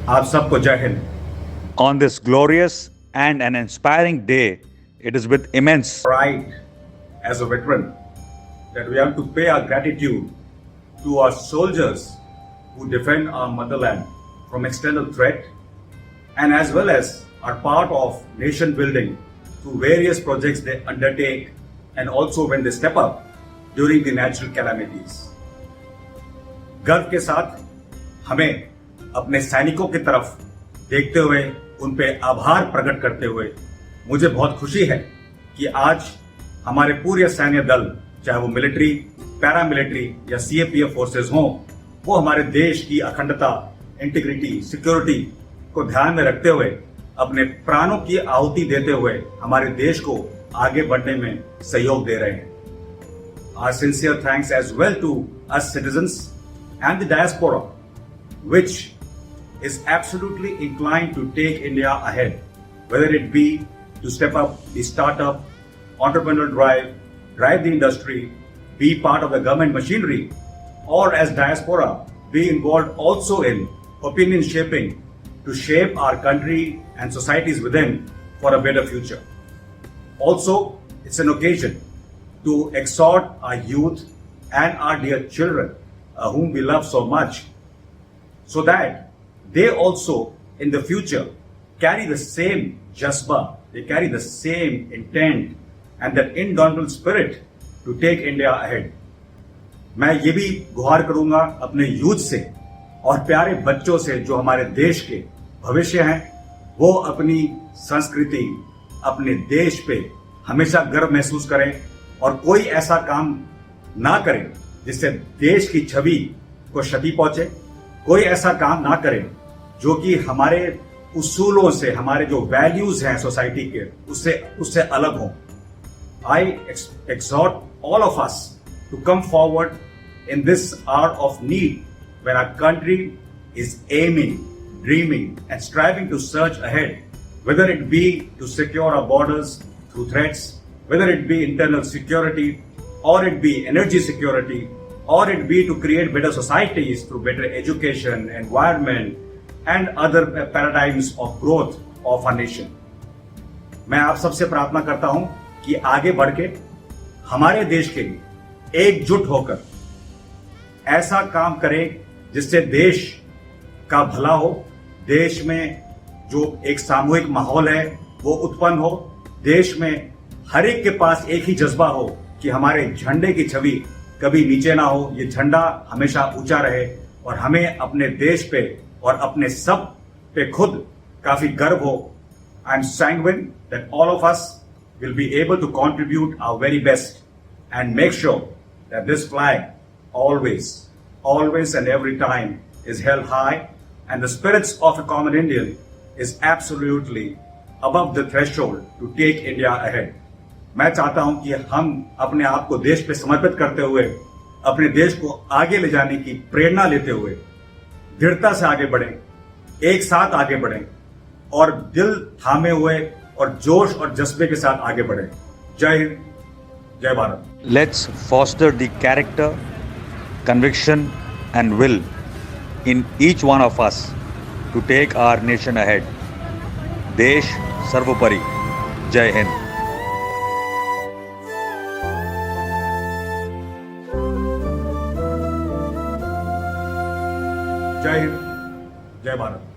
आप सबको जय Hind. On this glorious and an inspiring day, it is with immense Pride as a veteran that we have to pay our gratitude to our soldiers who defend our motherland from external threat and as well as are part of nation building through various projects they undertake and also when they step up during the natural calamities. गर्व के साथ हमें अपने सैनिकों की तरफ देखते हुए उन पे आभार प्रकट करते हुए मुझे बहुत खुशी है कि आज हमारे पूरे सैन्य दल, चाहे वो मिलिट्री, पैरामिलिट्री या सीएपीएफ फोर्सेस हों, वो हमारे देश की अखंडता, इंटीग्रिटी, सिक्योरिटी को ध्यान में रखते हुए अपने प्राणों की आहुति देते हुए हमारे देश को आगे बढ़ने में सहयोग दे रहे हैं। Our sincere thanks as well to us citizens and the diaspora, which is absolutely inclined to take India ahead, whether it be to step up the startup, entrepreneurial drive the industry, be part of the government machinery, or as diaspora, be involved also in opinion shaping to shape our country and societies within for a better future. Also, it's an occasion to exhort our youth and our dear children, whom we love so much, so that they also in the future carry the same jasba, they carry the same intent and that indomitable spirit to take India ahead. मैं ये भी गुहार करूंगा अपने youth से और प्यारे बच्चों से जो हमारे देश के भविष्य हैं, वो अपनी संस्कृति, अपने देश पे हमेशा गर्व महसूस करें और कोई ऐसा काम ना करें जिससे देश की छवि को क्षति पहुंचे, कोई ऐसा काम ना करें जो कि हमारे उसूलों से, हमारे जो वैल्यूज हैं सोसाइटी के, उससे अलग हों। I exhort all of us to come forward in this hour of need when our country is aiming, dreaming and striving to surge ahead, whether it be to secure our borders through threats, whether it be internal security, or it be energy security, or it be to create better societies through better education, environment, and other paradigms of growth of our nation. मैं आप सबसे प्रार्थना करता हूं कि आगे बढ़ के हमारे देश के लिए एकजुट होकर ऐसा काम करें जिससे देश का भला हो, देश में जो एक सामूहिक माहौल है वो उत्पन्न हो, देश में हर एक के पास एक ही जज्बा हो कि हमारे झंडे की छवि कभी नीचे ना हो, ये झंडा हमेशा ऊंचा रहे और हमें अपने देश पे और अपने सब पे खुद काफी गर्व हो। I am sanguine that all of us will be able to contribute our very best and make sure that this flag always and every time is held high and the spirits of a common Indian is absolutely above the threshold to take India ahead. मैं चाहता हूं कि हम अपने आप को देश पे समर्पित करते हुए अपने देश को आगे ले जाने की प्रेरणा लेते हुए दृढ़ता से आगे बढ़ें, एक साथ आगे बढ़ें और दिल थामे हुए और जोश और जज्बे के साथ आगे बढ़ें। जय हिंद, जय Bharat. let's foster the character, conviction and will in each one of us to take our nation ahead. देश सर्वोपरि। जय हिंद। जय हिंद, जय भारत।